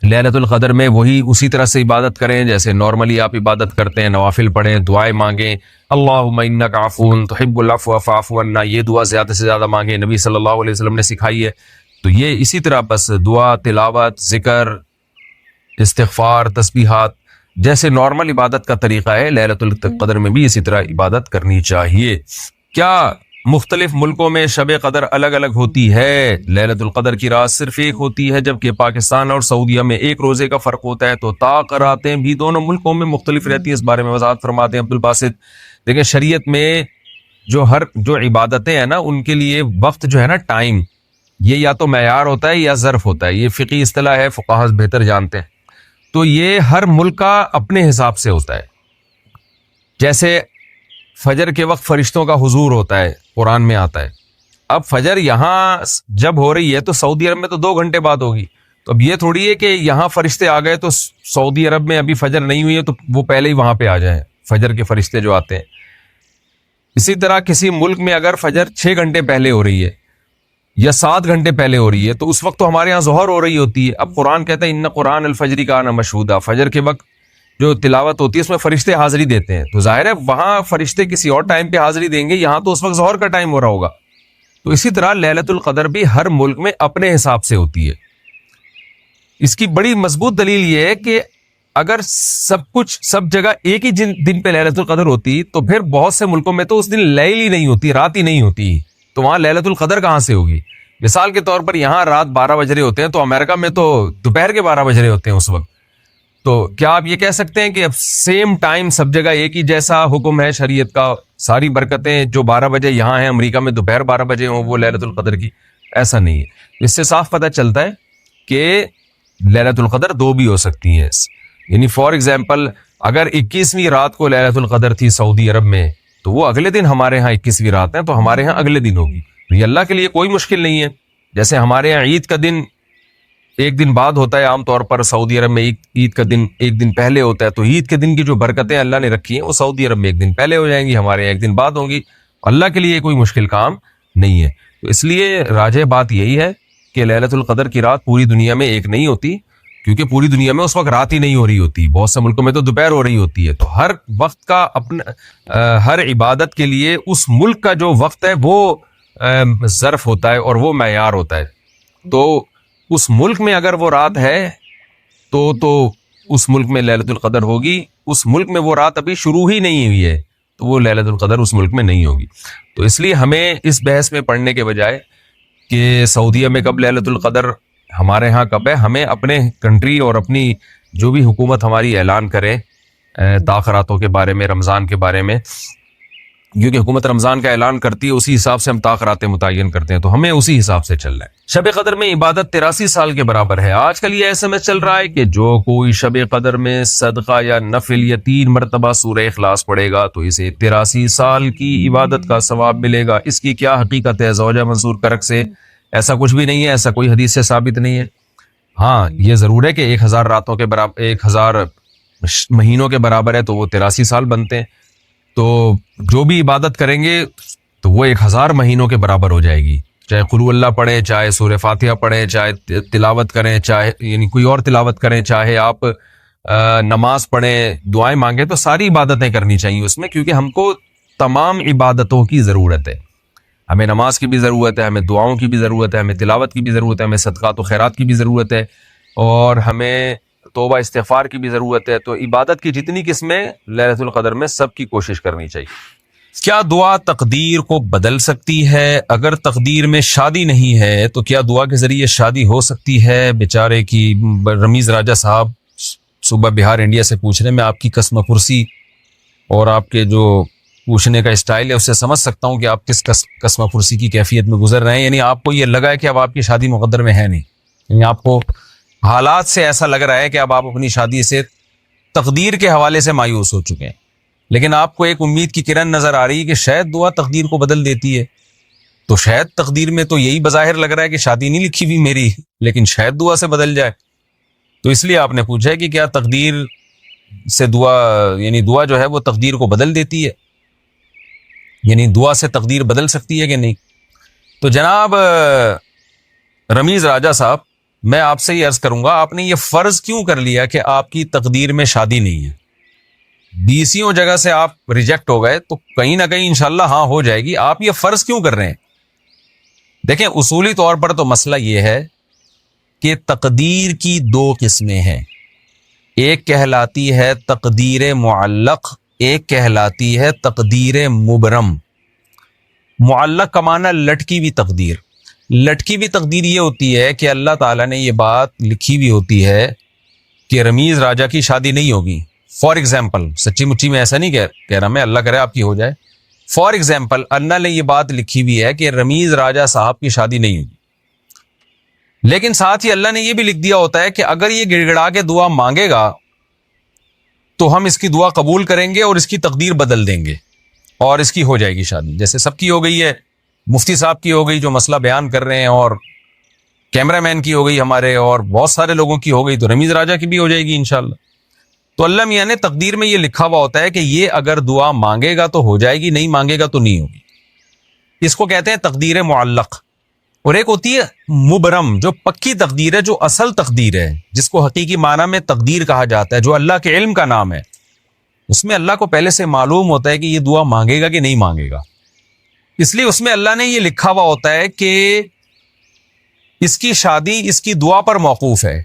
لیلۃ القدر میں وہی اسی طرح سے عبادت کریں جیسے نارملی آپ عبادت کرتے ہیں، نوافل پڑھیں، دعائیں مانگیں، اللہم انک عفو تحب العفو فاعف عنا، یہ دعا زیادہ سے زیادہ مانگیں، نبی صلی اللہ علیہ وسلم نے سکھائی ہے۔ تو یہ اسی طرح بس دعا، تلاوت، ذکر، استغفار، تسبیحات جیسے نارمل عبادت کا طریقہ ہے، لیلۃ القدر میں بھی اسی طرح عبادت کرنی چاہیے۔ کیا مختلف ملکوں میں شب قدر الگ الگ ہوتی ہے؟ لیلۃ القدر کی رات صرف ایک ہوتی ہے، جبکہ پاکستان اور سعودیہ میں ایک روزے کا فرق ہوتا ہے، تو راتیں بھی دونوں ملکوں میں مختلف رہتی ہیں۔ اس بارے میں وضاحت فرماتے ہیں عبد الباسط۔ دیکھیں شریعت میں جو عبادتیں ہیں نا، ان کے لیے وقت جو ہے نا، ٹائم، یہ یا تو معیار ہوتا ہے یا ظرف ہوتا ہے، یہ فقہی اصطلاح ہے، فقہا بہتر جانتے ہیں۔ تو یہ ہر ملک کا اپنے حساب سے ہوتا ہے۔ جیسے فجر کے وقت فرشتوں کا حضور ہوتا ہے، قرآن میں آتا ہے۔ اب فجر یہاں جب ہو رہی ہے تو سعودی عرب میں تو 2 گھنٹے بعد ہوگی، تو اب یہ تھوڑی ہے کہ یہاں فرشتے آ گئے تو سعودی عرب میں ابھی فجر نہیں ہوئی ہے تو وہ پہلے ہی وہاں پہ آ جائیں، فجر کے فرشتے جو آتے ہیں۔ اسی طرح کسی ملک میں اگر فجر 6 گھنٹے پہلے ہو رہی ہے یا 7 گھنٹے پہلے ہو رہی ہے تو اس وقت تو ہمارے ہاں ظہر ہو رہی ہوتی ہے۔ اب قرآن کہتا ہے ان قرآن الفجر کان مشہودا، فجر کے وقت جو تلاوت ہوتی ہے اس میں فرشتے حاضری دیتے ہیں، تو ظاہر ہے وہاں فرشتے کسی اور ٹائم پہ حاضری دیں گے، یہاں تو اس وقت ظہر کا ٹائم ہو رہا ہوگا۔ تو اسی طرح لیلۃ القدر بھی ہر ملک میں اپنے حساب سے ہوتی ہے۔ اس کی بڑی مضبوط دلیل یہ ہے کہ اگر سب جگہ ایک ہی دن پہ لیلۃ القدر ہوتی تو پھر بہت سے ملکوں میں تو اس دن لیل ہی نہیں ہوتی، رات ہی نہیں ہوتی، تو وہاں لیلۃ القدر کہاں سے ہوگی؟ مثال کے طور پر یہاں رات 12 بج رہے ہوتے ہیں تو امریکہ میں تو دوپہر کے 12 بج رہے ہوتے ہیں اس وقت۔ تو کیا آپ یہ کہہ سکتے ہیں کہ اب سیم ٹائم سب جگہ ایک ہی جیسا حکم ہے شریعت کا، ساری برکتیں جو 12 بجے یہاں ہیں امریکہ میں دوپہر 12 بجے ہوں وہ لیلۃ القدر کی؟ ایسا نہیں ہے۔ اس سے صاف پتہ چلتا ہے کہ لیلۃ القدر 2 بھی ہو سکتی ہیں، یعنی فار ایگزامپل اگر 21ویں رات کو لیلۃ القدر تھی سعودی عرب میں تو وہ اگلے دن ہمارے ہاں 21ویں رات ہے تو ہمارے ہاں اگلے دن ہوگی، تو یہ اللہ کے لیے کوئی مشکل نہیں ہے۔ جیسے ہمارے ہاں عید کا دن ایک دن بعد ہوتا ہے عام طور پر، سعودی عرب میں عید کا دن ایک دن پہلے ہوتا ہے، تو عید کے دن کی جو برکتیں اللہ نے رکھی ہیں وہ سعودی عرب میں ایک دن پہلے ہو جائیں گی، ہمارے یہاں ایک دن بعد ہوں گی۔ اللہ کے لیے کوئی مشکل کام نہیں ہے۔ تو اس لیے راجح بات یہی ہے کہ لیلۃ القدر کی رات پوری دنیا میں ایک نہیں ہوتی، کیونکہ پوری دنیا میں اس وقت رات ہی نہیں ہو رہی ہوتی، بہت سے ملکوں میں تو دوپہر ہو رہی ہوتی ہے۔ تو ہر وقت کا اپنا ہر عبادت کے لیے اس ملک کا جو وقت ہے وہ ظرف ہوتا ہے اور وہ معیار ہوتا ہے۔ تو اس ملک میں اگر وہ رات ہے تو اس ملک میں لیلۃ القدر ہوگی، اس ملک میں وہ رات ابھی شروع ہی نہیں ہوئی ہے تو وہ لیلۃ القدر اس ملک میں نہیں ہوگی۔ تو اس لیے ہمیں اس بحث میں پڑھنے کے بجائے کہ سعودیہ میں کب لیلۃ القدر، ہمارے ہاں کب ہے، ہمیں اپنے کنٹری اور اپنی جو بھی حکومت ہماری اعلان کرے تاخیراتوں کے بارے میں، رمضان کے بارے میں، کیونکہ حکومت رمضان کا اعلان کرتی ہے اسی حساب سے ہم تاخیرات متعین کرتے ہیں، تو ہمیں اسی حساب سے چلنا ہے۔ شب قدر میں عبادت 83 سال کے برابر ہے۔ آج کل یہ ایسا میں چل رہا ہے کہ جو کوئی شب قدر میں صدقہ یا نفل یا 3 مرتبہ سورہ اخلاص پڑھے گا تو اسے 83 سال کی عبادت کا ثواب ملے گا۔ اس کی کیا حقیقت ہے؟ زوجہ منصور کرک سے ایسا کچھ بھی نہیں ہے، ایسا کوئی حدیث سے ثابت نہیں ہے۔ ہاں یہ ضرور ہے کہ 1000 راتوں کے برابر، 1000 مہینوں کے برابر ہے تو وہ 83 سال بنتے ہیں، تو جو بھی عبادت کریں گے تو وہ 1000 مہینوں کے برابر ہو جائے گی، چاہے قل ہو اللہ پڑھیں، چاہے سورہ فاتحہ پڑھیں، چاہے تلاوت کریں، چاہے یعنی کوئی اور تلاوت کریں، چاہے آپ نماز پڑھیں، دعائیں مانگیں، تو ساری عبادتیں کرنی چاہیے اس میں، کیونکہ ہم کو تمام عبادتوں کی ضرورت ہے۔ ہمیں نماز کی بھی ضرورت ہے، ہمیں دعاؤں کی بھی ضرورت ہے، ہمیں تلاوت کی بھی ضرورت ہے، ہمیں صدقات و خیرات کی بھی ضرورت ہے، اور ہمیں توبہ استغفار کی بھی ضرورت ہے۔ تو عبادت کی جتنی قسمیں لیلۃ القدر میں سب کی کوشش کرنی چاہیے۔ کیا دعا تقدیر کو بدل سکتی ہے؟ اگر تقدیر میں شادی نہیں ہے تو کیا دعا کے ذریعے شادی ہو سکتی ہے؟ بیچارے کی رمیز راجہ صاحب صوبہ بہار انڈیا سے پوچھ رہے ہیں۔ میں آپ کی قسم پرسی اور آپ کے جو پوچھنے کا اسٹائل ہے اس سے سمجھ سکتا ہوں کہ آپ کس قسم پرسی کی کیفیت میں گزر رہے ہیں، یعنی آپ کو یہ لگا ہے کہ اب آپ کی شادی مقدر میں ہے نہیں، یعنی آپ کو حالات سے ایسا لگ رہا ہے کہ اب آپ اپنی شادی سے تقدیر کے حوالے سے مایوس ہو چکے ہیں، لیکن آپ کو ایک امید کی کرن نظر آ رہی ہے کہ شاید دعا تقدیر کو بدل دیتی ہے۔ تو شاید تقدیر میں تو یہی بظاہر لگ رہا ہے کہ شادی نہیں لکھی ہوئی میری، لیکن شاید دعا سے بدل جائے، تو اس لیے آپ نے پوچھا ہے کہ کیا تقدیر سے دعا، یعنی دعا جو ہے وہ تقدیر کو بدل دیتی ہے، یعنی دعا سے تقدیر بدل سکتی ہے کہ نہیں؟ تو جناب رمیز راجہ صاحب میں آپ سے یہ عرض کروں گا، آپ نے یہ فرض کیوں کر لیا کہ آپ کی تقدیر میں شادی نہیں ہے؟ بیسیوں جگہ سے آپ ریجیکٹ ہو گئے تو کہیں نہ کہیں انشاءاللہ ہاں ہو جائے گی. آپ یہ فرض کیوں کر رہے ہیں؟ دیکھیں اصولی طور پر تو مسئلہ یہ ہے کہ تقدیر کی دو قسمیں ہیں. ایک کہلاتی ہے تقدیر معلق، ایک کہلاتی ہے تقدیر مبرم. معلق کا معنی لٹکی ہوئی تقدیر. لٹکی ہوئی تقدیر یہ ہوتی ہے کہ اللہ تعالیٰ نے یہ بات لکھی ہوئی ہوتی ہے کہ رمیز راجہ کی شادی نہیں ہوگی. فار ایگزامپل، سچی مچی میں ایسا نہیں کہہ رہا میں، اللہ کرے آپ کی ہو جائے. فار ایگزامپل اللہ نے یہ بات لکھی ہوئی ہے کہ رمیز راجہ صاحب کی شادی نہیں ہوگی، لیکن ساتھ ہی اللہ نے یہ بھی لکھ دیا ہوتا ہے کہ اگر یہ گڑ گڑا کے دعا مانگے گا تو ہم اس کی دعا قبول کریں گے اور اس کی تقدیر بدل دیں گے اور اس کی ہو جائے گی شادی. جیسے سب کی ہو گئی ہے، مفتی صاحب کی ہو گئی جو مسئلہ بیان کر رہے ہیں، اور کیمرہ مین کی ہو گئی ہمارے، اور بہت سارے لوگوں کی ہو گئی، تو رمیز راجہ کی بھی ہو جائے گی انشاءاللہ. تو اللہ میاں نے تقدیر میں یہ لکھا ہوا ہوتا ہے کہ یہ اگر دعا مانگے گا تو ہو جائے گی، نہیں مانگے گا تو نہیں ہوگی. اس کو کہتے ہیں تقدیر معلق. اور ایک ہوتی ہے مبرم، جو پکی تقدیر ہے، جو اصل تقدیر ہے، جس کو حقیقی معنی میں تقدیر کہا جاتا ہے، جو اللہ کے علم کا نام ہے. اس میں اللہ کو پہلے سے معلوم ہوتا ہے کہ یہ دعا مانگے گا کہ نہیں مانگے گا، اس لیے اس میں اللہ نے یہ لکھا ہوا ہوتا ہے کہ اس کی شادی اس کی دعا پر موقوف ہے.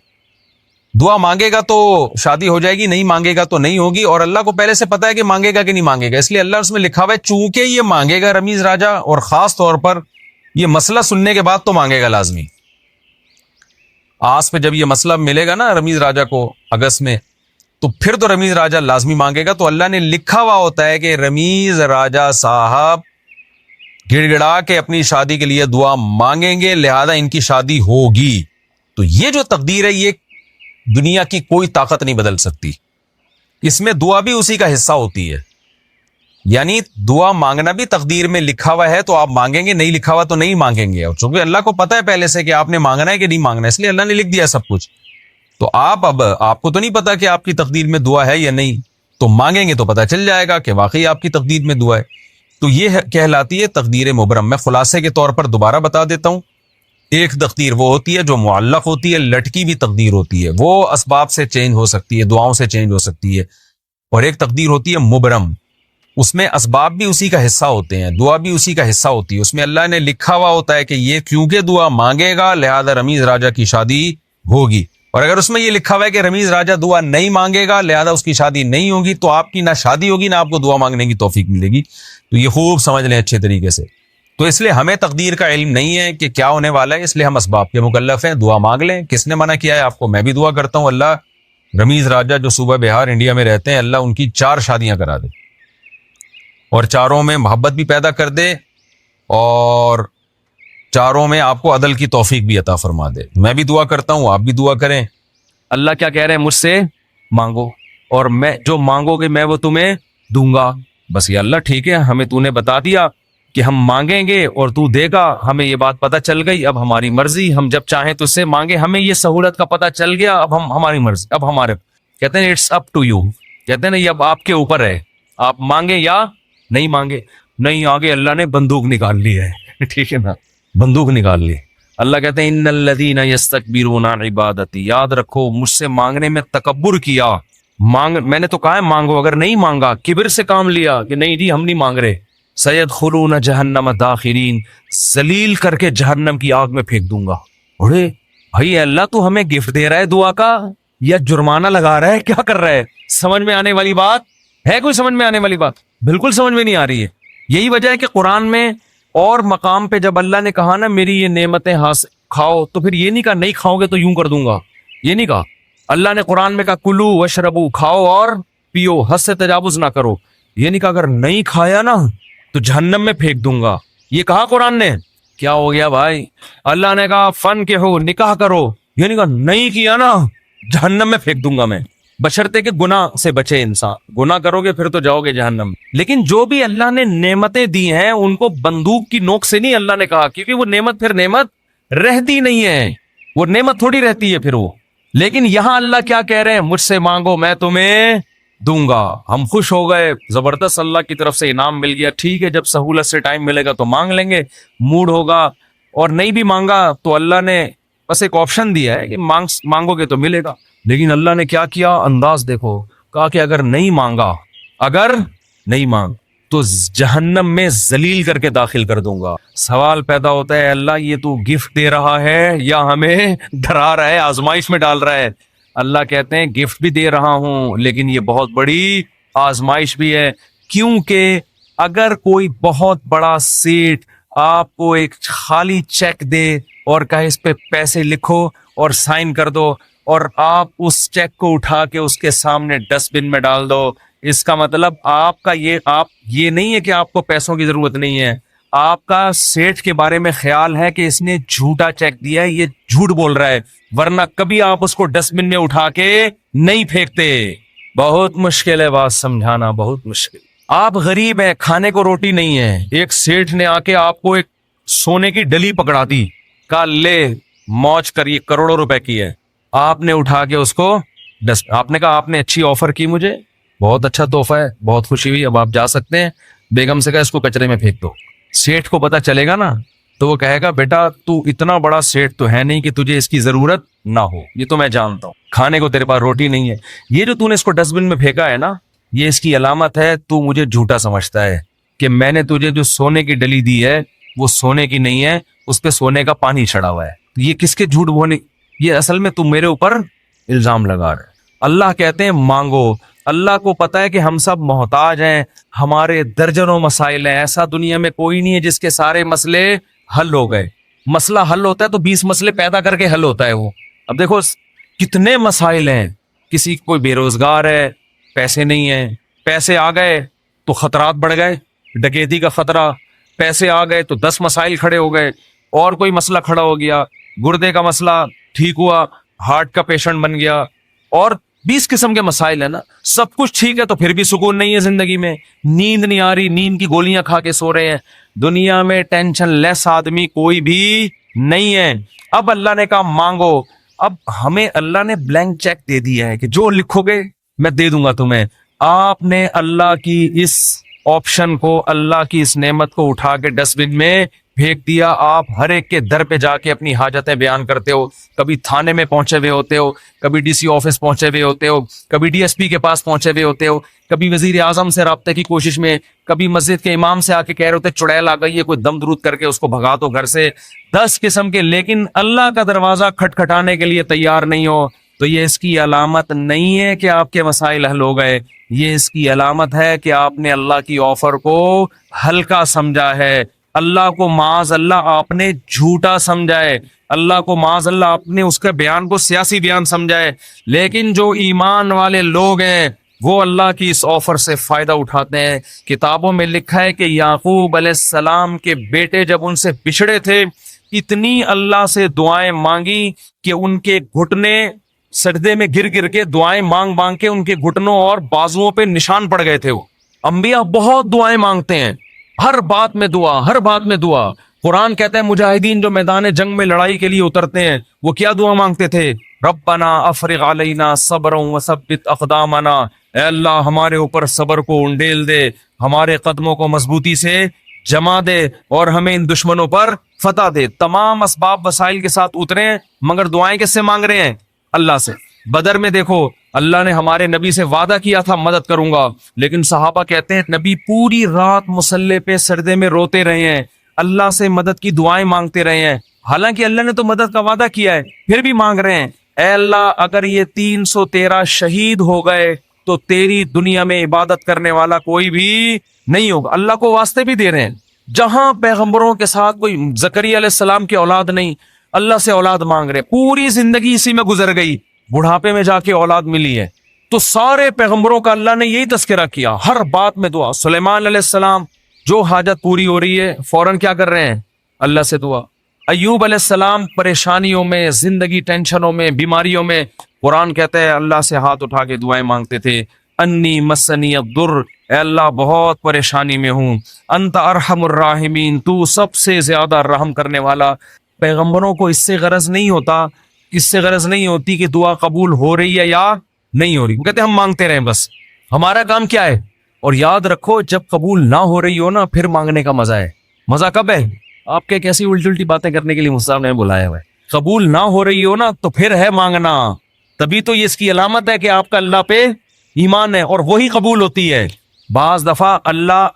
دعا مانگے گا تو شادی ہو جائے گی، نہیں مانگے گا تو نہیں ہوگی، اور اللہ کو پہلے سے پتا ہے کہ مانگے گا کہ نہیں مانگے گا. اس لیے اللہ اس میں لکھا ہوا ہے چونکہ یہ مانگے گا رمیز راجہ، اور خاص طور پر یہ مسئلہ سننے کے بعد تو مانگے گا لازمی. آس پہ جب یہ مسئلہ ملے گا نا رمیز راجہ کو اگست میں، تو پھر تو رمیز راجہ لازمی مانگے گا. تو اللہ نے لکھا ہوا ہوتا ہے کہ رمیز راجہ صاحب گڑ گڑا کے اپنی شادی کے لیے دعا مانگیں گے، لہذا ان کی شادی ہوگی. تو یہ جو تقدیر ہے یہ دنیا کی کوئی طاقت نہیں بدل سکتی. اس میں دعا بھی اسی کا حصہ ہوتی ہے، یعنی دعا مانگنا بھی تقدیر میں لکھا ہوا ہے تو آپ مانگیں گے، نہیں لکھا ہوا تو نہیں مانگیں گے. اور چونکہ اللہ کو پتا ہے پہلے سے کہ آپ نے مانگنا ہے کہ نہیں مانگنا ہے، اس لیے اللہ نے لکھ دیا سب کچھ. تو آپ کو تو نہیں پتا کہ آپ کی تقدیر میں دعا ہے یا نہیں، تو مانگیں گے تو پتا چل جائے گا کہ واقعی آپ کی تقدیر میں دعا ہے. تو یہ کہلاتی ہے تقدیر مبرم. میں خلاصے کے طور پر دوبارہ بتا دیتا ہوں. ایک تقدیر وہ ہوتی ہے جو معلق ہوتی ہے، لٹکی بھی تقدیر ہوتی ہے، وہ اسباب سے چینج ہو سکتی ہے، دعاؤں سے چینج ہو سکتی ہے. اور ایک تقدیر ہوتی ہے مبرم، اس میں اسباب بھی اسی کا حصہ ہوتے ہیں، دعا بھی اسی کا حصہ ہوتی ہے. اس میں اللہ نے لکھا ہوا ہوتا ہے کہ یہ کیونکہ دعا مانگے گا لہذا رمیز راجہ کی شادی ہوگی. اور اگر اس میں یہ لکھا ہوا ہے کہ رمیز راجہ دعا نہیں مانگے گا لہذا اس کی شادی نہیں ہوگی، تو آپ کی نہ شادی ہوگی نہ آپ کو دعا مانگنے کی توفیق ملے گی. تو یہ خوب سمجھ لیں اچھے طریقے سے. تو اس لیے ہمیں تقدیر کا علم نہیں ہے کہ کیا ہونے والا ہے، اس لیے ہم اسباب کے مکلف ہیں. دعا مانگ لیں. کس نے منع کیا ہے آپ کو؟ میں بھی دعا کرتا ہوں اللہ رمیز راجہ جو صوبہ بہار انڈیا میں رہتے ہیں، اللہ ان کی 4 شادیاں کرا دے اور 4 میں محبت بھی پیدا کر دے اور 4 میں آپ کو عدل کی توفیق بھی عطا فرما دے. میں بھی دعا کرتا ہوں، آپ بھی دعا کریں. اللہ کیا کہہ رہے ہیں؟ مجھ سے مانگو اور میں جو مانگو گے میں وہ تمہیں دوں گا. بس یہ اللہ ٹھیک ہے، ہمیں تو نے بتا دیا کہ ہم مانگیں گے اور تو دے گا. ہمیں یہ بات پتہ چل گئی، اب ہماری مرضی، ہم جب چاہیں تو اس سے مانگے. ہمیں یہ سہولت کا پتہ چل گیا، اب ہماری مرضی، اب ہمارے کہتے ہیں اٹس اپ ٹو یو، کہتے ہیں نا یہ اب آپ کے اوپر ہے، آپ مانگیں یا نہیں مانگے. نہیں آگے اللہ نے بندوق نکال لی ہے ٹھیک ہے نا، بندوق نکال لی. اللہ کہتے ہیں ان الذین یستکبرون عن عبادتی، یاد رکھو مجھ سے مانگنے میں تکبر کیا. میں نے تو کہا ہے مانگو، اگر نہیں مانگا کبر سے کام لیا کہ نہیں جی ہم نہیں مانگ رہے، سیدخلون جہنم داخرین، ذلیل کر کے جہنم کی آگ میں پھینک دوں گا. اڑے بھائی اللہ تو ہمیں گفٹ دے رہا ہے دعا کا یا جرمانہ لگا رہا ہے؟ کیا کر رہا ہے؟ سمجھ میں آنے والی بات ہے؟ کوئی سمجھ میں آنے والی بات؟ بالکل سمجھ میں نہیں آ رہی ہے. یہی وجہ ہے کہ قرآن میں اور مقام پہ جب اللہ نے کہا نا میری یہ نعمتیں کھاؤ، تو پھر یہ نہیں کہا نہیں کھاؤ گے تو یوں کر دوں گا، یہ نہیں کہا. اللہ نے قرآن میں کہا کلو وشربو، کھاؤ اور پیو، حد سے تجاوز نہ کرو. یہ نہیں کہا اگر نہیں کھایا نا تو جہنم میں پھینک دوں گا. یہ کہا قرآن نے. کیا ہو گیا بھائی؟ اللہ نے کہا فن کے ہو نکاح کرو، یہ نہیں کہا نہیں کیا نا جہنم میں پھینک دوں گا میں، بشرطے کہ گناہ سے بچے انسان. گناہ کرو گے پھر تو جاؤ گے جہنم. لیکن جو بھی اللہ نے نعمتیں دی ہیں ان کو بندوق کی نوک سے نہیں اللہ نے کہا، کیونکہ وہ نعمت پھر نعمت رہتی نہیں ہے، وہ نعمت تھوڑی رہتی ہے پھر وہ. لیکن یہاں اللہ کیا کہہ رہے ہیں؟ مجھ سے مانگو میں تمہیں دوں گا. ہم خوش ہو گئے، زبردست اللہ کی طرف سے انعام مل گیا. ٹھیک ہے جب سہولت سے ٹائم ملے گا تو مانگ لیں گے، موڈ ہوگا. اور نہیں بھی مانگا تو اللہ نے بس ایک آپشن دیا ہے کہ مانگو گے تو ملے گا. لیکن اللہ نے کیا کیا, انداز دیکھو, کہا کہ اگر نہیں مانگ تو جہنم میں ذلیل کر کے داخل کر دوں گا. سوال پیدا ہوتا ہے, اللہ یہ تو گفٹ دے رہا ہے یا ہمیں ڈرا رہا ہے, آزمائش میں ڈال رہا ہے؟ اللہ کہتے ہیں گفٹ بھی دے رہا ہوں لیکن یہ بہت بڑی آزمائش بھی ہے. کیونکہ اگر کوئی بہت بڑا سیٹ آپ کو ایک خالی چیک دے اور کہے اس پہ پیسے لکھو اور سائن کر دو, اور آپ اس چیک کو اٹھا کے اس کے سامنے ڈسٹ بن میں ڈال دو, اس کا مطلب آپ یہ نہیں ہے کہ آپ کو پیسوں کی ضرورت نہیں ہے, آپ کا سیٹ کے بارے میں خیال ہے کہ اس نے جھوٹا چیک دیا ہے, یہ جھوٹ بول رہا ہے, ورنہ کبھی آپ اس کو ڈسٹ بن میں اٹھا کے نہیں پھینکتے. بہت مشکل ہے بات سمجھانا, بہت مشکل. آپ غریب ہیں, کھانے کو روٹی نہیں ہے, ایک سیٹ نے آ کے آپ کو ایک سونے کی ڈلی پکڑا دی, کہا لے موج کر, یہ کروڑوں روپے کی ہے, آپ نے اٹھا کے اس کو آپ نے کہا آپ نے اچھی آفر کی مجھے, بہت اچھا تحفہ ہے, بہت خوشی ہوئی, اب آپ جا سکتے ہیں. بیگم سے کہا اس کو کچرے میں پھینک دو. سیٹ کو پتا چلے گا نا تو وہ کہے گا بیٹا تو اتنا بڑا سیٹ تو ہے نہیں کہ تجھے اس کی ضرورت نہ ہو, یہ تو میں جانتا ہوں, کھانے کو تیرے پاس روٹی نہیں ہے, یہ جو تو نے اس کو ڈسٹ بن میں پھینکا ہے نا, یہ اس کی علامت ہے تو مجھے جھوٹا سمجھتا ہے کہ میں نے تجھے جو سونے کی ڈلی دی ہے وہ سونے کی نہیں ہے, اس پہ سونے کا پانی چڑھا ہوا ہے. یہ کس کے جھوٹ بولنے, یہ اصل میں تم میرے اوپر الزام لگا رہے. اللہ کہتے ہیں مانگو. اللہ کو پتا ہے کہ ہم سب محتاج ہیں, ہمارے درجنوں مسائل ہیں, ایسا دنیا میں کوئی نہیں ہے جس کے سارے مسئلے حل ہو گئے. مسئلہ حل ہوتا ہے تو 20 مسئلے پیدا کر کے حل ہوتا ہے وہ. اب دیکھو کتنے مسائل ہیں, کسی کوئی بے روزگار ہے, پیسے نہیں ہیں, پیسے آ گئے تو خطرات بڑھ گئے, ڈکیتی کا خطرہ, پیسے آ گئے تو 10 مسائل کھڑے ہو گئے, اور کوئی مسئلہ کھڑا ہو گیا, گردے کا مسئلہ ٹھیک ہوا, ہارٹ کا پیشنٹ بن گیا, اور 20 قسم کے مسائل ہیں نا. سب کچھ ٹھیک ہے تو پھر بھی سکون نہیں ہے زندگی میں, نیند نہیں آ رہی, نیند کی گولیاں کھا کے سو رہے ہیں. دنیا میں ٹینشن لیس آدمی کوئی بھی نہیں ہے. اب اللہ نے کہا مانگو. اب ہمیں اللہ نے بلینک چیک دے دیا ہے کہ جو لکھو گے میں دے دوں گا تمہیں. آپ نے اللہ کی اس آپشن کو, اللہ کی اس نعمت کو اٹھا کے ڈسٹ بن میں پھینک دیا. آپ ہر ایک کے در پہ جا کے اپنی حاجتیں بیان کرتے ہو, کبھی تھانے میں پہنچے ہوئے ہوتے ہو, کبھی ڈی سی آفس پہنچے ہوئے ہوتے ہو, کبھی ڈی ایس پی کے پاس پہنچے ہوئے ہوتے ہو, کبھی وزیر اعظم سے رابطے کی کوشش میں, کبھی مسجد کے امام سے آ کے کہہ رہے ہوتے چڑیل آ گئی ہے, کوئی دم درود کر کے اس کو بھگا دو گھر سے. 10 قسم کے, لیکن اللہ کا دروازہ کھٹکھٹانے کے لیے تیار نہیں ہو تو یہ اس کی علامت نہیں ہے کہ آپ کے مسائل حل ہو گئے, یہ اس کی علامت ہے کہ آپ نے اللہ کی آفر کو ہلکا سمجھا ہے, اللہ کو معاذ اللہ آپ نے جھوٹا سمجھا ہے, اللہ کو معاذ اللہ آپ نے اس کے بیان کو سیاسی بیان سمجھا ہے. لیکن جو ایمان والے لوگ ہیں وہ اللہ کی اس آفر سے فائدہ اٹھاتے ہیں. کتابوں میں لکھا ہے کہ یعقوب علیہ السلام کے بیٹے جب ان سے بچھڑے تھے, اتنی اللہ سے دعائیں مانگی کہ ان کے گھٹنے سجدے میں گر گر کے دعائیں مانگ مانگ کے ان کے گھٹنوں اور بازوؤں پہ نشان پڑ گئے تھے. وہ انبیاء بہت دعائیں مانگتے ہیں, ہر بات میں دعا, ہر بات میں دعا. قرآن کہتا ہے مجاہدین جو میدان جنگ میں لڑائی کے لیے اترتے ہیں وہ کیا دعا مانگتے تھے؟ ربنا افرغ علینا صبرا وثبت اقدامنا, اے اللہ ہمارے اوپر صبر کو انڈیل دے, ہمارے قدموں کو مضبوطی سے جما دے اور ہمیں ان دشمنوں پر فتح دے. تمام اسباب وسائل کے ساتھ اترے ہیں مگر دعائیں کس سے مانگ رہے ہیں؟ اللہ سے. بدر میں دیکھو اللہ نے ہمارے نبی سے وعدہ کیا تھا مدد کروں گا, لیکن صحابہ کہتے ہیں نبی پوری رات مصلے پہ سجدے میں روتے رہے ہیں, اللہ سے مدد کی دعائیں مانگتے رہے ہیں, حالانکہ اللہ نے تو مدد کا وعدہ کیا ہے, پھر بھی مانگ رہے ہیں. اے اللہ اگر یہ 313 شہید ہو گئے تو تیری دنیا میں عبادت کرنے والا کوئی بھی نہیں ہوگا. اللہ کو واسطے بھی دے رہے ہیں. جہاں پیغمبروں کے ساتھ کوئی زکریا علیہ السلام کی اولاد نہیں, اللہ سے اولاد مانگ رہے, پوری زندگی اسی میں گزر گئی, بڑھاپے میں جا کے اولاد ملی ہے. تو سارے پیغمبروں کا اللہ نے یہی تذکرہ کیا, ہر بات میں دعا. سلیمان علیہ السلام جو حاجت پوری ہو رہی ہے فوراً کیا کر رہے ہیں؟ اللہ سے دعا. ایوب علیہ السلام پریشانیوں میں, زندگی ٹینشنوں میں, بیماریوں میں, قرآن کہتا ہے اللہ سے ہاتھ اٹھا کے دعائیں مانگتے تھے. انی مسنی الضر, اے اللہ بہت پریشانی میں ہوں. انت ارحم الراحمین, تو سب سے زیادہ رحم کرنے والا. پیغمبروں کو اس سے غرض نہیں ہوتا, اس سے غرض نہیں ہوتی کہ دعا قبول ہو رہی ہے یا نہیں ہو رہی, وہ کہتے ہیں ہم مانگتے رہیں بس, ہمارا کام کیا ہے. اور یاد رکھو جب قبول نہ ہو رہی ہو نا پھر مانگنے کا مزہ ہے. مزہ کب ہے؟ آپ کے کیسی الٹی الٹی باتیں کرنے کے لیے مصطفیٰ نے بلایا ہوا ہے. قبول نہ ہو رہی ہو نا تو پھر ہے مانگنا, تبھی تو یہ اس کی علامت ہے کہ آپ کا اللہ پہ ایمان ہے, اور وہی قبول ہوتی ہے. بعض دفعہ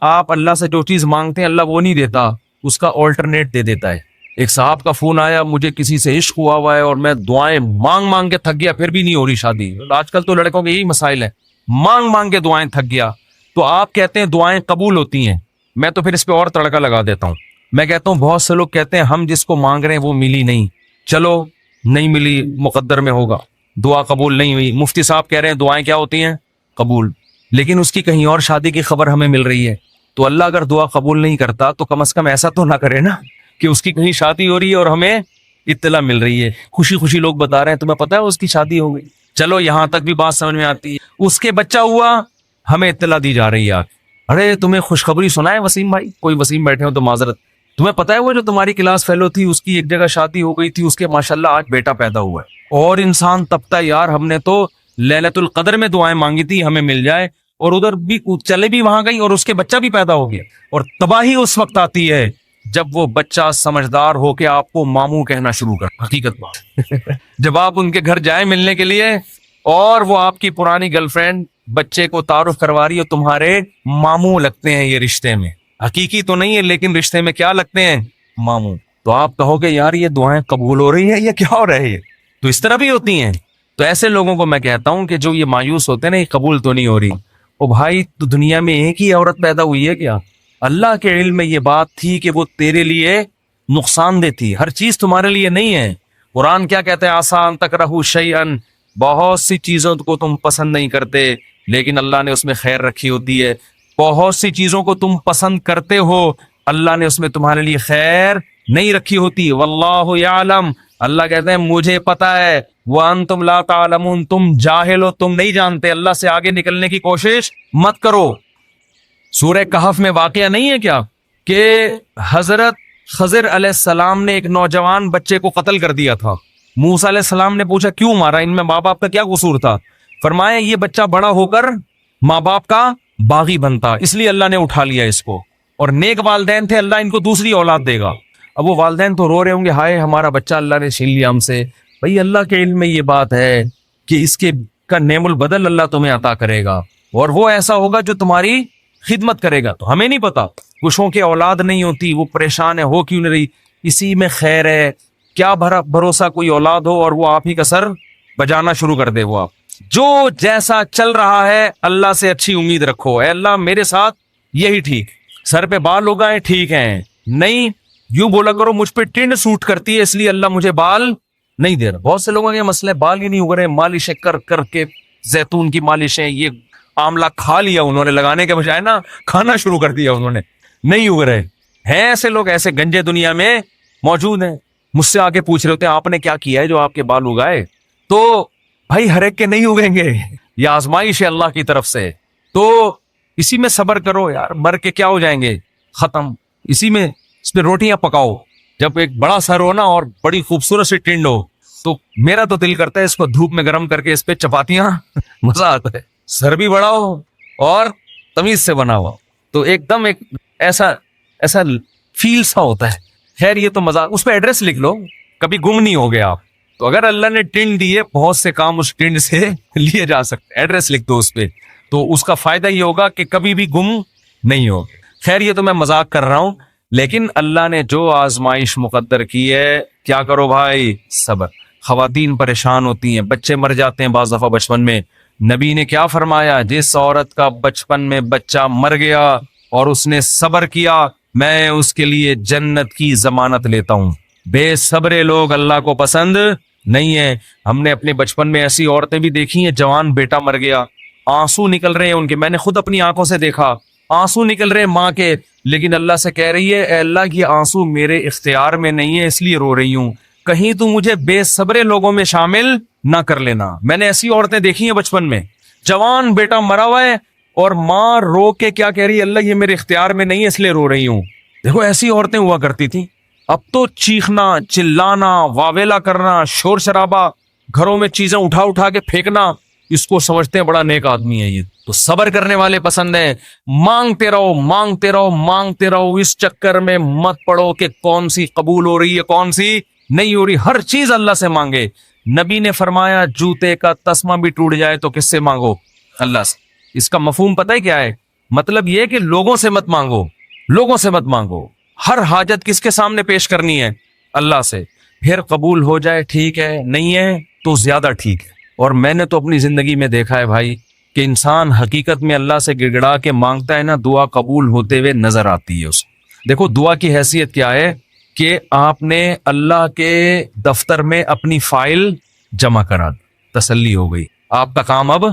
آپ اللہ سے جو چیز مانگتے ہیں اللہ وہ نہیں دیتا, اس کا آلٹرنیٹ دے دیتا ہے. ایک صاحب کا فون آیا, مجھے کسی سے عشق ہوا ہے اور میں دعائیں مانگ مانگ کے تھک گیا, پھر بھی نہیں ہو رہی شادی. آج کل تو لڑکوں کے یہی مسائل ہے, مانگ مانگ کے دعائیں تھک گیا. تو آپ کہتے ہیں دعائیں قبول ہوتی ہیں, میں تو پھر اس پہ اور تڑکا لگا دیتا ہوں. میں کہتا ہوں بہت سے لوگ کہتے ہیں ہم جس کو مانگ رہے ہیں وہ ملی نہیں, چلو نہیں ملی, مقدر میں ہوگا, دعا قبول نہیں ہوئی. مفتی صاحب کہہ رہے ہیں دعائیں کیا ہوتی ہیں, قبول, لیکن اس کی کہیں اور شادی کی خبر ہمیں مل رہی ہے. تو اللہ اگر دعا قبول نہیں کرتا تو کم از کم ایسا تو نہ کرے نا کہ اس کی کہیں شادی ہو رہی ہے اور ہمیں اطلاع مل رہی ہے. خوشی خوشی لوگ بتا رہے ہیں تمہیں پتا ہے اس کی شادی ہو گئی, چلو یہاں تک بھی بات سمجھ میں آتی ہے. اس کے بچہ ہوا, ہمیں اطلاع دی جا رہی ہے, ارے تمہیں خوشخبری سنائے وسیم بھائی, کوئی وسیم بیٹھے ہو تو معذرت, تمہیں پتا ہے وہ جو تمہاری کلاس فیلو تھی اس کی ایک جگہ شادی ہو گئی تھی, اس کے ماشاءاللہ آج بیٹا پیدا ہوا ہے. اور انسان تبتا یار ہم نے تو لیلۃ القدر میں دعائیں مانگی تھی ہمیں مل جائے, اور ادھر بھی چلے بھی وہاں گئی اور اس کے بچہ بھی پیدا ہو گیا. اور تباہی اس وقت آتی ہے جب وہ بچہ سمجھدار ہو کے آپ کو ماموں کہنا شروع کر. حقیقت بات جب آپ ان کے گھر جائیں ملنے کے لیے اور وہ آپ کی پرانی گرل فرینڈ بچے کو تعارف کروا رہی ہے, تمہارے ماموں لگتے ہیں یہ رشتے میں, حقیقی تو نہیں ہے لیکن رشتے میں کیا لگتے ہیں, ماموں. تو آپ کہو گے یار یہ دعائیں قبول ہو رہی ہیں یا کیا ہو رہی ہے, تو اس طرح بھی ہوتی ہیں. تو ایسے لوگوں کو میں کہتا ہوں کہ جو یہ مایوس ہوتے ہیں نا, یہ قبول تو نہیں ہو رہی. او بھائی تو دنیا میں ایک ہی عورت پیدا ہوئی ہے کیا؟ اللہ کے علم میں یہ بات تھی کہ وہ تیرے لیے نقصان دہ تھی, ہر چیز تمہارے لیے نہیں ہے. قرآن کیا کہتے ہیں, آسان تکرہوا شیئن, بہت سی چیزوں کو تم پسند نہیں کرتے لیکن اللہ نے اس میں خیر رکھی ہوتی ہے. بہت سی چیزوں کو تم پسند کرتے ہو, اللہ نے اس میں تمہارے لیے خیر نہیں رکھی ہوتی. واللہ یعلم, اللہ کہتے ہیں مجھے پتا ہے, وانتم لا تعلمون, تم جاہل ہو, تم نہیں جانتے. اللہ سے آگے نکلنے کی کوشش مت کرو. سورہ کہف میں واقعہ نہیں ہے کیا کہ حضرت خضر علیہ السلام نے ایک نوجوان بچے کو قتل کر دیا تھا. موسیٰ علیہ السلام نے پوچھا کیوں مارا, ان میں ماں باپ کا کیا قصور تھا؟ فرمایا یہ بچہ بڑا ہو کر ماں باپ کا باغی بنتا, اس لیے اللہ نے اٹھا لیا اس کو, اور نیک والدین تھے, اللہ ان کو دوسری اولاد دے گا. اب وہ والدین تو رو رہے ہوں گے, ہائے ہمارا بچہ اللہ نے چھین لیا ہم سے. بھئی اللہ کے علم میں یہ بات ہے کہ اس کے کا نعم البدل اللہ تمہیں عطا کرے گا, اور وہ ایسا ہوگا جو تمہاری خدمت کرے گا. تو ہمیں نہیں پتا, کچھوں کے اولاد نہیں ہوتی, وہ پریشان ہے, ہو کیوں نہیں رہی, اسی میں خیر ہے. کیا بھروسہ کوئی اولاد ہو اور وہ آپ ہی کا سر بجانا شروع کر دے. وہ آپ جو جیسا چل رہا ہے اللہ سے اچھی امید رکھو, اے اللہ میرے ساتھ یہی ٹھیک, سر پہ بال اگائے ٹھیک ہیں, نہیں یوں بولا کرو مجھ پہ ٹنڈ سوٹ کرتی ہے اس لیے اللہ مجھے بال نہیں دے رہا. بہت سے لوگوں کے مسئلے بال ہی نہیں اگ رہے, مالشیں کر کر کے, زیتون کی مالشیں, یہ آملہ کھا لیا انہوں نے, لگانے کے بجائے نا کھانا شروع کر دیا انہوں نے, نہیں اگ رہے ہیں. ایسے لوگ ایسے گنجے دنیا میں موجود ہیں. مجھ سے آگے پوچھ رہے ہوتے ہیں آپ نے کیا کیا ہے جو آپ کے بال اگائے؟ تو بھائی ہر ایک کے نہیں اگیں گے, یہ آزمائش ہے اللہ کی طرف سے. تو اسی میں صبر کرو یار, مر کے کیا ہو جائیں گے, ختم. اسی میں اس پہ روٹیاں پکاؤ. جب ایک بڑا سر ہو نا اور بڑی خوبصورت سی ٹنڈ ہو تو میرا تو دل کرتا ہے اس کو دھوپ میں گرم کر کے اس پہ چپاتیاں, مزہ آتا ہے. سر بھی بڑا ہو اور تمیز سے بنا ہوا, تو ایک دم ایک ایسا فیل سا ہوتا ہے. خیر یہ تو مزہ, اس پہ ایڈریس لکھ لو, کبھی گم نہیں ہو گئے آپ. تو اگر اللہ نے ٹنڈ دی ہے, بہت سے کام اس ٹنڈ سے لیے جا سکتے, ایڈریس لکھ دو اس پہ, تو اس کا فائدہ یہ ہوگا کہ کبھی بھی گم نہیں ہو. خیر یہ تو میں مذاق کر رہا ہوں, لیکن اللہ نے جو آزمائش مقدر کی ہے, کیا کرو بھائی, صبر. خواتین پریشان ہوتی ہیں, بچے مر جاتے ہیں بعض دفعہ بچپن میں. نبی نے کیا فرمایا, جس عورت کا بچپن میں بچہ مر گیا اور اس نے صبر کیا, میں اس کے لیے جنت کی ضمانت لیتا ہوں. بے صبرے لوگ اللہ کو پسند نہیں ہے. ہم نے اپنے بچپن میں ایسی عورتیں بھی دیکھی ہیں, جوان بیٹا مر گیا, آنسو نکل رہے ہیں ان کے, میں نے خود اپنی آنکھوں سے دیکھا, آنسو نکل رہے ہیں ماں کے, لیکن اللہ سے کہہ رہی ہے اے اللہ یہ آنسو میرے اختیار میں نہیں ہے اس لیے رو رہی ہوں, کہیں تو مجھے بے صبرے لوگوں میں شامل نہ کر لینا. میں نے ایسی عورتیں دیکھی ہیں بچپن میں, جوان بیٹا مرا ہوا ہے اور ماں رو کے کیا کہہ رہی ہے, اللہ یہ میرے اختیار میں نہیں ہے اس لیے رو رہی ہوں. دیکھو ایسی عورتیں ہوا کرتی تھیں. اب تو چیخنا, چلانا, واویلا کرنا, شور شرابہ, گھروں میں چیزیں اٹھا اٹھا کے پھینکنا, اس کو سمجھتے ہیں بڑا نیک آدمی ہے یہ. تو صبر کرنے والے پسند ہیں. مانگتے رہو مانگتے رہو مانگتے رہو, اس چکر میں مت پڑو کہ کون سی قبول ہو رہی ہے کون سی نہیں ہو رہی، ہر چیز اللہ سے مانگے. نبی نے فرمایا جوتے کا تسمہ بھی ٹوٹ جائے تو کس سے مانگو؟ اللہ سے. اس کا مفہوم پتہ ہے کیا ہے؟ مطلب یہ کہ لوگوں سے مت مانگو، لوگوں سے مت مانگو. ہر حاجت کس کے سامنے پیش کرنی ہے؟ اللہ سے. پھر قبول ہو جائے ٹھیک ہے، نہیں ہے تو زیادہ ٹھیک ہے. اور میں نے تو اپنی زندگی میں دیکھا ہے بھائی کہ انسان حقیقت میں اللہ سے گڑ گڑا کے مانگتا ہے نا، دعا قبول ہوتے ہوئے نظر آتی ہے اسے. دیکھو دعا کی حیثیت کیا ہے کہ آپ نے اللہ کے دفتر میں اپنی فائل جمع کرا دی، تسلی ہو گئی، آپ کا کام اب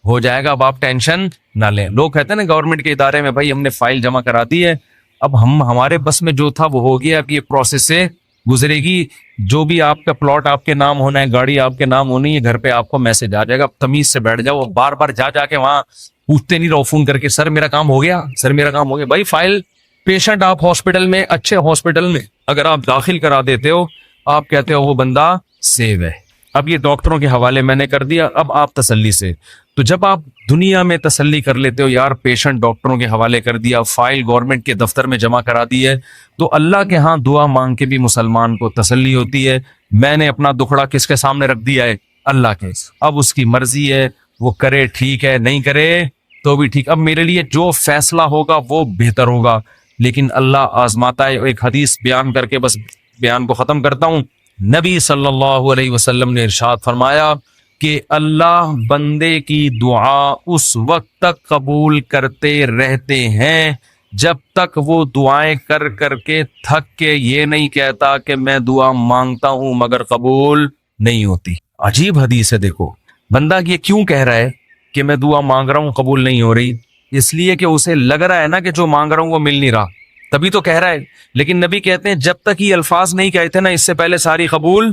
ہو جائے گا، اب آپ ٹینشن نہ لیں. لوگ کہتے ہیں نا گورنمنٹ کے ادارے میں بھائی ہم نے فائل جمع کرا دی ہے، اب ہمارے بس میں جو تھا وہ ہو گیا، اب یہ پروسیس سے گزرے گی. جو بھی آپ کا پلاٹ آپ کے نام ہونا ہے، گاڑی آپ کے نام ہونی ہے، گھر پہ آپ کو میسج آ جائے گا. تمیز سے بیٹھ جاؤ، بار بار جا کے وہاں پوچھتے نہیں رہو فون کر کے سر میرا کام ہو گیا، سر میرا کام ہو گیا. بھائی فائل پیشنٹ آپ ہاسپٹل میں، اچھے ہاسپٹل میں اگر آپ داخل کرا دیتے ہو، آپ کہتے ہو وہ بندہ سیو ہے، اب یہ ڈاکٹروں کے حوالے میں نے کر دیا، اب آپ تسلی سے. تو جب آپ دنیا میں تسلی کر لیتے ہو یار پیشنٹ ڈاکٹروں کے حوالے کر دیا، فائل گورنمنٹ کے دفتر میں جمع کرا دی ہے، تو اللہ کے ہاں دعا مانگ کے بھی مسلمان کو تسلی ہوتی ہے. میں نے اپنا دکھڑا کس کے سامنے رکھ دیا ہے؟ اللہ کے. اب اس کی مرضی ہے، وہ کرے ٹھیک ہے، نہیں کرے تو بھی ٹھیک. اب میرے لیے جو فیصلہ ہوگا وہ بہتر ہوگا، لیکن اللہ آزماتا ہے. ایک حدیث بیان کر کے بس بیان کو ختم کرتا ہوں. نبی صلی اللہ علیہ وسلم نے ارشاد فرمایا کہ اللہ بندے کی دعا اس وقت تک قبول کرتے رہتے ہیں جب تک وہ دعائیں کر کر کے تھک کے یہ نہیں کہتا کہ میں دعا مانگتا ہوں مگر قبول نہیں ہوتی. عجیب حدیث ہے. دیکھو بندہ یہ کیوں کہہ رہا ہے کہ میں دعا مانگ رہا ہوں قبول نہیں ہو رہی؟ اس لیے کہ اسے لگ رہا ہے نا کہ جو مانگ رہا ہوں وہ مل نہیں رہا، تبھی تو کہہ رہا ہے. لیکن نبی کہتے ہیں جب تک یہ الفاظ نہیں کہتے نا، اس سے پہلے ساری قبول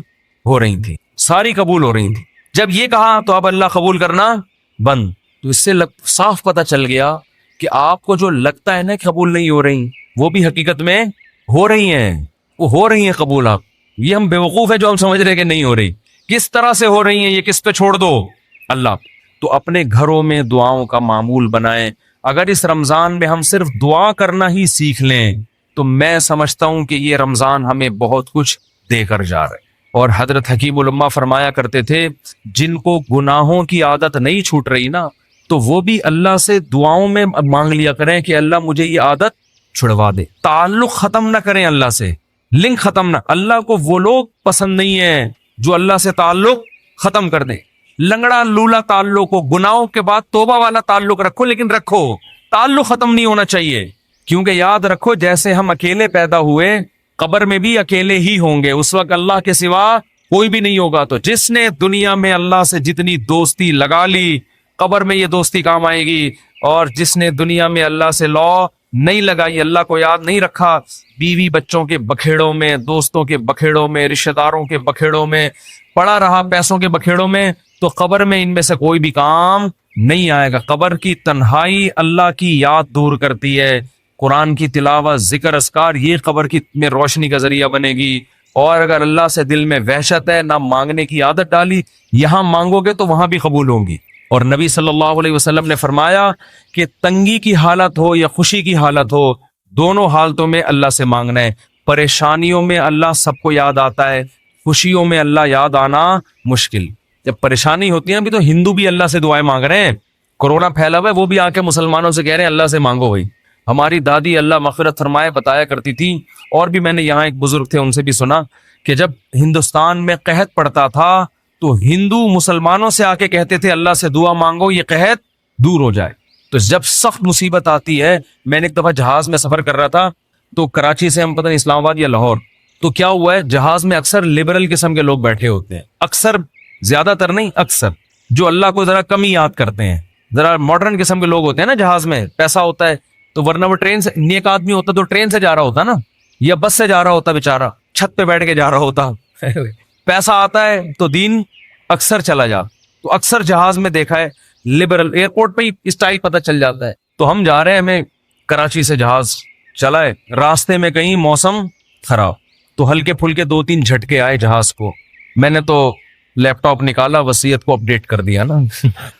ہو رہی تھی، ساری قبول ہو رہی تھی. جب یہ کہا تو اب اللہ قبول کرنا بند. تو اس سے صاف پتہ چل گیا کہ آپ کو جو لگتا ہے نا کہ قبول نہیں ہو رہی، وہ بھی حقیقت میں ہو رہی ہیں، وہ ہو رہی ہیں قبول. آپ یہ ہم بیوقوف ہے جو ہم سمجھ رہے کہ نہیں ہو رہی. کس طرح سے ہو رہی ہیں یہ کس پہ چھوڑ دو؟ اللہ. تو اپنے گھروں میں دعاؤں کا معمول بنائیں. اگر اس رمضان میں ہم صرف دعا کرنا ہی سیکھ لیں تو میں سمجھتا ہوں کہ یہ رمضان ہمیں بہت کچھ دے کر جا رہے. اور حضرت حکیم الامہ فرمایا کرتے تھے جن کو گناہوں کی عادت نہیں چھوٹ رہی نا، تو وہ بھی اللہ سے دعاؤں میں مانگ لیا کریں کہ اللہ مجھے یہ عادت چھڑوا دے. تعلق ختم نہ کریں اللہ سے، لنک ختم نہ. اللہ کو وہ لوگ پسند نہیں ہیں جو اللہ سے تعلق ختم کر دیں. لنگڑا لولا تعلق ہو، گناہوں کے بعد توبہ والا تعلق رکھو، لیکن رکھو، تعلق ختم نہیں ہونا چاہیے. کیونکہ یاد رکھو جیسے ہم اکیلے پیدا ہوئے قبر میں بھی اکیلے ہی ہوں گے، اس وقت اللہ کے سوا کوئی بھی نہیں ہوگا. تو جس نے دنیا میں اللہ سے جتنی دوستی لگا لی قبر میں یہ دوستی کام آئے گی، اور جس نے دنیا میں اللہ سے لو نہیں لگائی، اللہ کو یاد نہیں رکھا، بیوی بچوں کے بکھیڑوں میں، دوستوں کے بکھیڑوں میں، رشتہ داروں کے بکھیڑوں میں پڑا رہا، پیسوں کے بکھیڑوں میں، تو قبر میں ان میں سے کوئی بھی کام نہیں آئے گا. قبر کی تنہائی اللہ کی یاد دور کرتی ہے. قرآن کی تلاوت، ذکر، اذکار، یہ قبر کی میں روشنی کا ذریعہ بنے گی. اور اگر اللہ سے دل میں وحشت ہے، نہ مانگنے کی عادت ڈالی، یہاں مانگو گے تو وہاں بھی قبول ہوں گی. اور نبی صلی اللہ علیہ وسلم نے فرمایا کہ تنگی کی حالت ہو یا خوشی کی حالت ہو، دونوں حالتوں میں اللہ سے مانگنا ہے. پریشانیوں میں اللہ سب کو یاد آتا ہے، خوشیوں میں اللہ یاد آنا مشکل. جب پریشانی ہوتی ہے ابھی تو ہندو بھی اللہ سے دعائیں مانگ رہے ہیں. کورونا پھیلا ہوا ہے، وہ بھی آ کے مسلمانوں سے کہہ رہے ہیں اللہ سے مانگو. بھائی ہماری دادی اللہ مغفرت فرمائے بتایا کرتی تھی، اور بھی میں نے یہاں ایک بزرگ تھے ان سے بھی سنا کہ جب ہندوستان میں قحط پڑتا تھا تو ہندو مسلمانوں سے آ کے کہتے تھے اللہ سے دعا مانگو یہ قحط دور ہو جائے. تو جب سخت مصیبت آتی ہے، میں نے ایک دفعہ جہاز میں سفر کر رہا تھا، تو کراچی سے ہم پتہ نہیں اسلام آباد یا لاہور، تو کیا ہوا ہے جہاز میں اکثر لبرل قسم کے لوگ بیٹھے ہوتے ہیں، اکثر، زیادہ تر نہیں، اکثر، جو اللہ کو ذرا کم ہی یاد کرتے ہیں. ذرا ماڈرن قسم کے لوگ ہوتے ہیں نا جہاز میں، پیسہ ہوتا ہے تو ورنہ وہ ٹرین سے، نیک آدمی ہوتا تو ٹرین سے جا رہا ہوتا نا، یا بس سے جا رہا ہوتا، بیچارہ چھت پہ بیٹھ کے جا رہا ہوتا. پیسہ آتا ہے تو دین اکثر چلا جا. تو اکثر جہاز میں دیکھا ہے لبرل، ایئرپورٹ پہ ہی اسٹائل پتہ چل جاتا ہے. تو ہم جا رہے ہیں، ہمیں کراچی سے جہاز چلا ہے، راستے میں کہیں موسم خراب، تو ہلکے پھلکے 2-3 جھٹکے آئے جہاز کو. میں نے تو لیپ ٹاپ نکالا، وصیت کو اپڈیٹ کر دیا نا.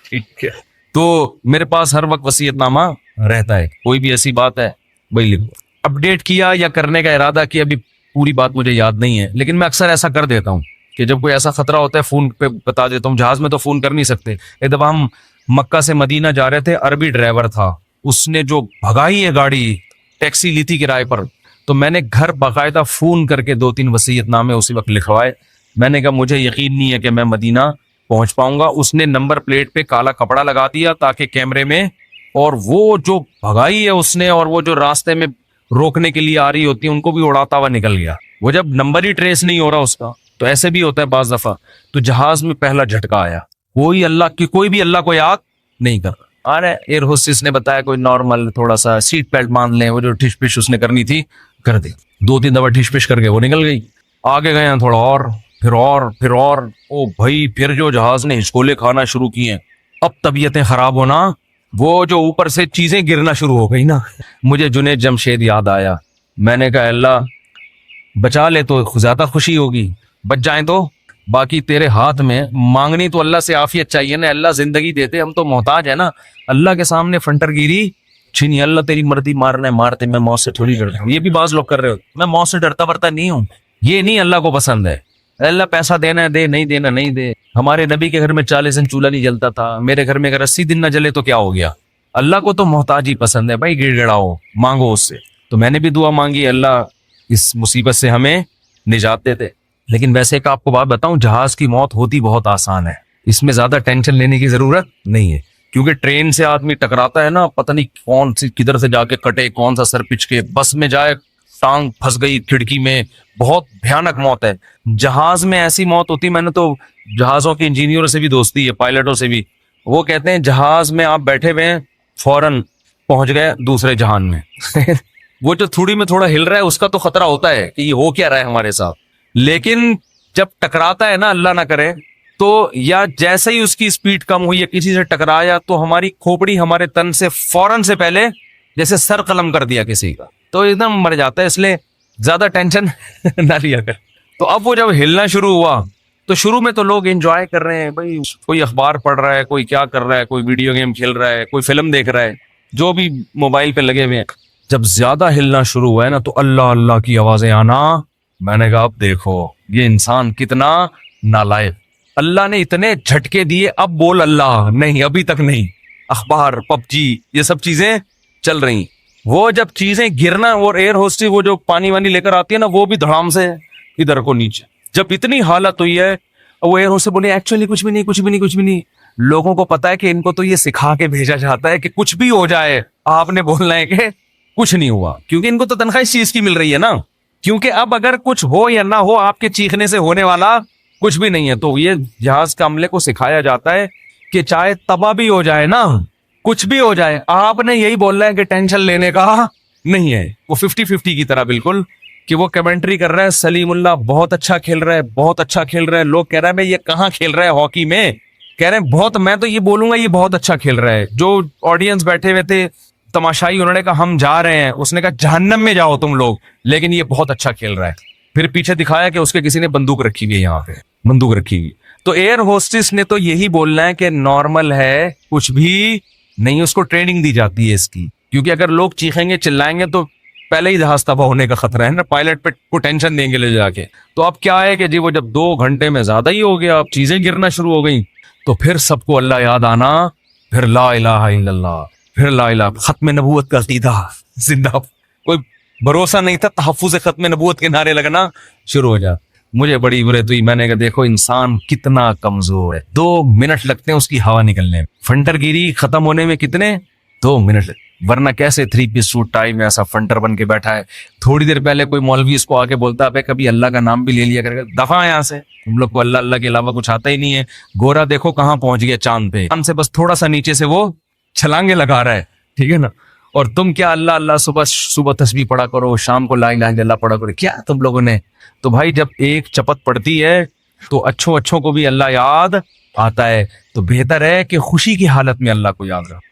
ٹھیک ہے، تو میرے پاس ہر وقت وصیت نامہ رہتا ہے، کوئی بھی ایسی بات ہے بھائی لکھو. اپڈیٹ کیا یا کرنے کا ارادہ کیا، ابھی پوری بات مجھے یاد نہیں ہے، لیکن میں اکثر ایسا کر دیتا ہوں کہ جب کوئی ایسا خطرہ ہوتا ہے فون پہ بتا دیتا ہوں. جہاز میں تو فون کر نہیں سکتے. ایک دفعہ ہم مکہ سے مدینہ جا رہے تھے، عربی ڈرائیور تھا، اس نے جو بھگائی ہے گاڑی، ٹیکسی لی تھی کرائے پر، تو میں نے گھر باقاعدہ فون کر کے 2-3 وصیت نامے اسی وقت لکھوائے. میں نے کہا مجھے یقین نہیں ہے کہ میں مدینہ پہنچ پاؤں گا. اس نے نمبر پلیٹ پہ کالا کپڑا لگا دیا تاکہ کیمرے میں، اور وہ جو بھگائی ہے اس نے، اور وہ جو راستے میں روکنے کے لیے آ رہی ہوتی ہے ان کو بھی اڑاتا ہوا نکل گیا. وہ جب نمبر ہی ٹریس نہیں ہو رہا اس کا، تو ایسے بھی ہوتا ہے بعض دفعہ. تو جہاز میں پہلا جھٹکا آیا. کوئی بھی اللہ کو یاد نہیں کر رہا. ارے ایئر ہوسٹس نے بتایا کوئی نارمل تھوڑا سا سیٹ بیلٹ باندھ لیں، وہ جو ٹھش پش اس نے کرنی تھی کر دی. 2-3 دفعہ ٹھش پش کر کے وہ نکل گئی. آگے گئے ہیں تھوڑا اور، پھر اور او بھائی، پھر جو جہاز نے ہچکولے کھانا شروع کیے، اب طبیعتیں خراب ہونا، وہ جو اوپر سے چیزیں گرنا شروع ہو گئی نا. مجھے جنید جمشید یاد آیا. میں نے کہا اللہ بچا لے تو زیادہ خوشی ہوگی، بچ جائیں تو باقی تیرے ہاتھ میں. مانگنی تو اللہ سے عافیت چاہیے نا، اللہ زندگی دیتے، ہم تو محتاج ہے نا. اللہ کے سامنے فنٹر گیری چھینی، اللہ تیری مرضی، مارنا ہے مارتے، میں موت سے تھوڑی ڈرتا ہوں. یہ بھی بعض لوگ کر رہے ہوتے، میں موت سے ڈرتا ورتا نہیں ہوں. یہ نہیں اللہ کو پسند ہے. اللہ پیسہ دینا ہے دے، نہیں دینا نہیں دے. ہمارے نبی کے گھر میں 40 دن چولہا نہیں جلتا تھا، میرے گھر میں اگر 80 دن نہ جلے تو کیا ہو گیا. اللہ کو تو محتاج ہی پسند ہے بھائی. گڑ گڑاؤ، مانگو اس سے. تو میں نے بھی دعا مانگی، اللہ اس مصیبت سے ہمیں نجات دیتے. لیکن ویسے ایک آپ کو بات بتاؤں، جہاز کی موت ہوتی بہت آسان ہے، اس میں زیادہ ٹینشن لینے کی ضرورت نہیں ہے. کیونکہ ٹرین سے آدمی ٹکراتا ہے نا، پتہ نہیں کون سی کدھر سے جا کے کٹے، کون سا سر پچ کے. بس میں جائے ٹانگ پھنس گئی کھڑکی میں، بہت بھیانک موت ہے. جہاز میں ایسی موت ہوتی، میں نے تو جہازوں کے انجینئروں سے بھی دوستی ہے، پائلٹوں سے بھی. وہ کہتے ہیں جہاز میں آپ بیٹھے ہوئے ہیں، فوراً پہنچ گئے دوسرے جہان میں. وہ جو تھوڑی میں تھوڑا ہل رہا ہے اس کا تو خطرہ ہوتا ہے کہ یہ ہو کیا رہا ہے ہمارے ساتھ. لیکن جب ٹکراتا ہے نا، اللہ نہ کرے تو، یا جیسے ہی اس کی سپیڈ کم ہوئی یا کسی سے ٹکرایا، تو ہماری کھوپڑی ہمارے تن سے فوراً سے پہلے جیسے سر قلم کر دیا کسی کا، تو ایک دم مر جاتا ہے. اس لیے زیادہ ٹینشن نہ لیا کر. تو اب وہ جب ہلنا شروع ہوا تو شروع میں تو لوگ انجوائے کر رہے ہیں بھائی، کوئی اخبار پڑھ رہا ہے، کوئی کیا کر رہا ہے، کوئی ویڈیو گیم کھیل رہا ہے، کوئی فلم دیکھ رہا ہے، جو بھی موبائل پہ لگے ہوئے ہیں. جب زیادہ ہلنا شروع ہوا ہے نا تو اللہ اللہ کی آوازیں آنا. میں نے کہا اب دیکھو یہ انسان کتنا نالائق. اللہ نے اتنے جھٹکے دیے، اب بول اللہ نہیں، ابھی تک نہیں. اخبار، پب جی، یہ سب چیزیں چل رہی. وہ جب چیزیں گرنا، اور ایئر ہوسٹس وہ جو پانی وانی لے کر آتی ہے نا، وہ بھی دھڑام سے ادھر کو نیچے. جب اتنی حالت ہوئی ہے، وہ ایئر ہوسٹس بولے ایکچولی کچھ بھی نہیں. لوگوں کو پتا ہے کہ ان کو تو یہ سکھا کے بھیجا جاتا ہے کہ کچھ بھی ہو جائے آپ نے بولنا ہے کہ کچھ نہیں ہوا، کیونکہ ان کو تو تنخواہ اس چیز کی مل رہی ہے نا. کیونکہ اب اگر کچھ ہو یا نہ ہو، آپ کے چیخنے سے ہونے والا کچھ بھی نہیں ہے. تو یہ جہاز کا عملے کو سکھایا جاتا ہے کہ چاہے تباہ بھی ہو جائے نا، کچھ بھی ہو جائے، آپ نے یہی بولنا ہے کہ ٹینشن لینے کا نہیں ہے. وہ 50-50 کی طرح بالکل، کہ وہ کمنٹری کر رہا ہے سلیم اللہ بہت اچھا کھیل رہا ہے، بہت اچھا کھیل رہا ہے. لوگ کہہ رہے ہیں بھائی یہ کہاں کھیل رہا ہے ہاکی میں، کہہ رہے ہیں بہت، میں تو یہ بولوں گا یہ بہت اچھا کھیل رہا ہے. جو آڈینس بیٹھے ہوئے تھے تماشائی، انہوں نے کہا ہم جا رہے ہیں. اس نے کہا جہنم میں جاؤ تم لوگ، لیکن یہ بہت اچھا کھیل رہا ہے. پھر پیچھے دکھایا کہ اس کے کسی نے بندوق رکھی ہوئی ہے، یہاں پہ بندوق رکھی ہوئی. تو ایئر ہوسٹس نے تو یہی بولنا ہے کہ نارمل ہے، کچھ بھی نہیں. اس کو ٹریننگ دی جاتی ہے اس کی، کیونکہ اگر لوگ چیخیں گے چلائیں گے تو پہلے ہی جہاز تباہ ہونے کا خطرہ ہے نا. پائلٹ پہ کو ٹینشن دیں گے لے جا کے. تو اب کیا ہے کہ جی وہ جب 2 گھنٹے میں زیادہ ہی ہو گیا، اب چیزیں گرنا شروع ہو گئیں، تو پھر سب کو اللہ یاد آنا، پھر لا الہ الا اللہ، پھر لا الہ، ختم نبوت کا عقیدہ زندہ. کوئی بھروسہ نہیں تھا، تحفظ ختم نبوت کے نعرے لگنا شروع ہو جا. مجھے بڑی عبرت ہوئی. میں نے کہا دیکھو انسان کتنا کمزور ہے. 2 منٹ لگتے ہیں اس کی ہوا نکلنے میں، فنٹر گیری ختم ہونے میں کتنے 2 منٹ. ورنہ کیسے 3 پیس سوٹ ٹائی میں ایسا فنٹر بن کے بیٹھا ہے. تھوڑی دیر پہلے کوئی مولوی اس کو آ کے بولتا ہے کبھی اللہ کا نام بھی لے لیا کر، دفعہ یہاں سے، تم لوگ کو اللہ اللہ کے علاوہ کچھ آتا ہی نہیں ہے. گورا دیکھو کہاں پہنچ گیا چاند پہ، چاند سے بس تھوڑا سا نیچے سے وہ چھلانگے لگا رہا ہے، ٹھیک ہے نا. اور تم کیا اللہ اللہ صبح تسبیح پڑھا کرو، شام کو لا الہ الا اللہ پڑھا کرو، کیا تم لوگوں نے. تو بھائی جب ایک چپت پڑتی ہے تو اچھوں کو بھی اللہ یاد آتا ہے. تو بہتر ہے کہ خوشی کی حالت میں اللہ کو یاد رکھو.